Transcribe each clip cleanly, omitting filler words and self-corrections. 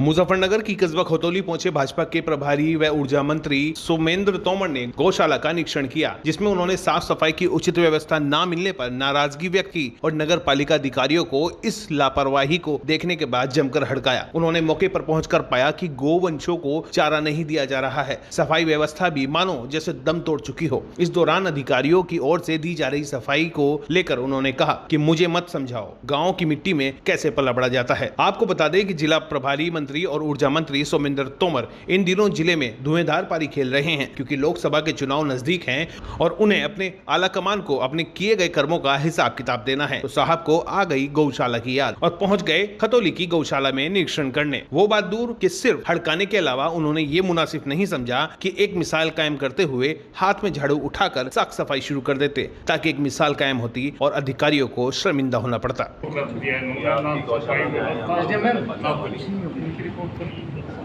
मुजफ्फरनगर की कस्बा खतौली पहुंचे भाजपा के प्रभारी व ऊर्जा मंत्री सोमेंद्र तोमर ने गौशाला का निरीक्षण किया, जिसमें उन्होंने साफ सफाई की उचित व्यवस्था न मिलने पर नाराजगी व्यक्त की और नगर पालिका अधिकारियों को इस लापरवाही को देखने के बाद जमकर हड़काया। उन्होंने मौके पर पहुंचकर पाया कि गोवंशों को चारा नहीं दिया जा रहा है। सफाई व्यवस्था भी मानो जैसे दम तोड़ चुकी हो। इस दौरान अधिकारियों की ओर से दी जा रही सफाई को लेकर उन्होंने कहा कि मुझे मत समझाओ, गाँव की मिट्टी में कैसे पला बढ़ा जाता है। आपको बता दें कि जिला प्रभारी मंत्री और ऊर्जा मंत्री सोमेंद्र तोमर इन दिनों जिले में धुएंधार पारी खेल रहे हैं, क्योंकि लोकसभा के चुनाव नजदीक हैं और उन्हें अपने आला कमान को अपने किए गए कर्मों का हिसाब किताब देना है। तो साहब को आ गई गौशाला की याद और पहुंच गए खतौली की गौशाला में निरीक्षण करने। वो बात दूर कि सिर्फ हड़काने के अलावा उन्होंने ये मुनासिब नहीं समझा कि एक मिसाल कायम करते हुए हाथ में झाड़ू उठाकर साफ सफाई शुरू कर देते, ताकि एक मिसाल कायम होती और अधिकारियों को शर्मिंदा होना पड़ता।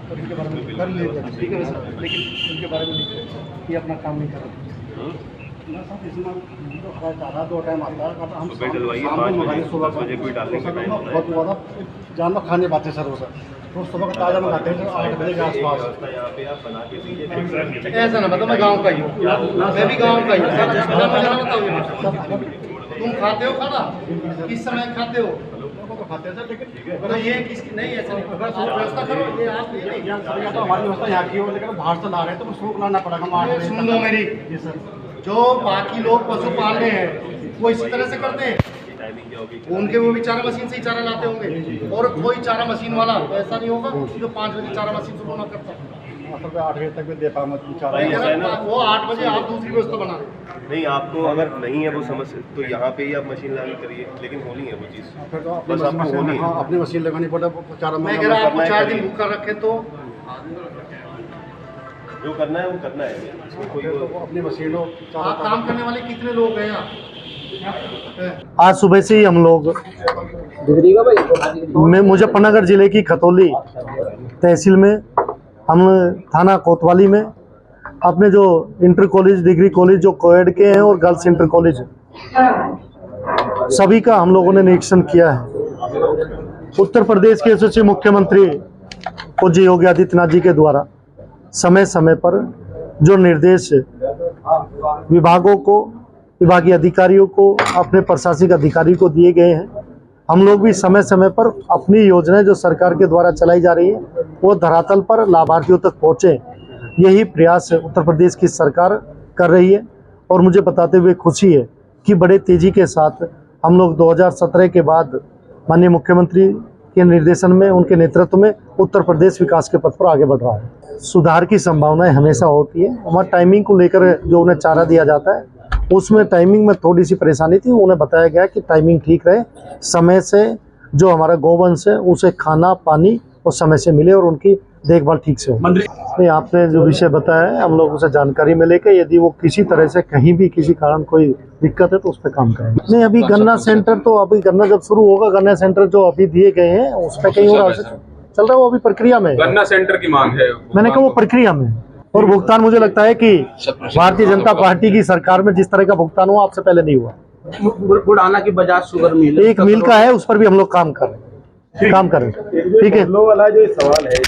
उनके बारे में कर लेते हैं, ठीक है सर, लेकिन उनके बारे में ये अपना काम नहीं कर रहे। ना साहब इसमें तो खरा ज़्यादा दो टाइम आता है, हम बहुत ज़्यादा जानवर खाने पाते सर वो सर, तो सुबह का ताज़ा मंगाते हैं 8 बजे के आसपास। ऐसा ना मतलब मैं गाँव का ही हूँ, मैं भी गाँव का ही हूँ। तुम खाते हो खाना, किस समय खाते हो? खाते हैं सर, लेकिन ये किसकी नहीं ऐसा नहीं, व्यवस्था करो ये आप नहीं, तो हमारी व्यवस्था यहाँ की हो, लेकिन बाहर से ला रहे हैं तो सूख लाना पड़ेगा। सुन लो मेरी, जो बाकी लोग पशु पाल रहे हैं वो इसी तरह से करते हैं, उनके वो भी चारा मशीन से ही चारा लाते होंगे, और कोई चारा मशीन वाला ऐसा नहीं होगा जो 5 बजे चारा मशीन से ना करता। 8 बजे तक भी दे पाऊंगा चारा, वो 8 बजे आप दूसरी व्यवस्था बना रहे नहीं। आपको अगर नहीं है वो समस्या तो यहाँ पे ही आप मशीन लगानी करिए, लेकिन होनी है वो चीज़, बस आपको होनी है। अपनी मशीन लगानी पड़ेगा चारा। मैं कह रहा आपको 4 दिन भूखा रखे तो जो करना है वो करना है। अपनी मशीनों काम करने वाले कितने लोग हैं यहाँ? आज सुबह से ही हम लोग मुजफ्फरनगर जिले की खतौली तहसील में, हम थाना कोतवाली में अपने जो इंटर कॉलेज, डिग्री कॉलेज जो कोएड के हैं और गर्ल्स इंटर कॉलेज, सभी का हम लोगों ने निरीक्षण किया है। उत्तर प्रदेश के यशस्वी मुख्यमंत्री पूज्य योगी आदित्यनाथ जी के द्वारा समय समय पर जो निर्देश विभागों को, विभागीय अधिकारियों को, अपने प्रशासनिक अधिकारी को दिए गए हैं, हम लोग भी समय समय पर अपनी योजनाएं जो सरकार के द्वारा चलाई जा रही है वो धरातल पर लाभार्थियों तक पहुँचे, यही प्रयास उत्तर प्रदेश की सरकार कर रही है। और मुझे बताते हुए खुशी है कि बड़े तेज़ी के साथ हम लोग 2017 के बाद माननीय मुख्यमंत्री के निर्देशन में, उनके नेतृत्व में उत्तर प्रदेश विकास के पथ पर आगे बढ़ रहा है। सुधार की संभावनाएं हमेशा होती है। हमारा टाइमिंग को लेकर जो उन्हें चारा दिया जाता है उसमें टाइमिंग में थोड़ी सी परेशानी थी, उन्हें बताया गया कि टाइमिंग ठीक रहे, समय से जो हमारा गोवंश है उसे खाना पानी और समय से मिले और उनकी देखभाल ठीक से हो। नहीं, आपने जो विषय बताया है हम लोग उसे जानकारी में लेकर यदि वो किसी तरह से कहीं भी किसी कारण कोई दिक्कत है तो उस पर काम करेंगे। नहीं, अभी गन्ना सेंटर तो अभी गन्ना जब शुरू होगा, गन्ना सेंटर जो अभी दिए गए हैं उस पर कहीं और चल रहा है, वो अभी प्रक्रिया में। गन्ना सेंटर की मांग है, मैंने कहा वो प्रक्रिया में, और भुगतान मुझे लगता है कि भारतीय जनता पार्टी की सरकार में जिस तरह का भुगतान हुआ आपसे पहले नहीं हुआ। बुढ़ाना की बजाज शुगर मिल, एक मिल का है, उस पर भी हम लोग काम कर रहे हैं, ठीक है। वाला जो सवाल है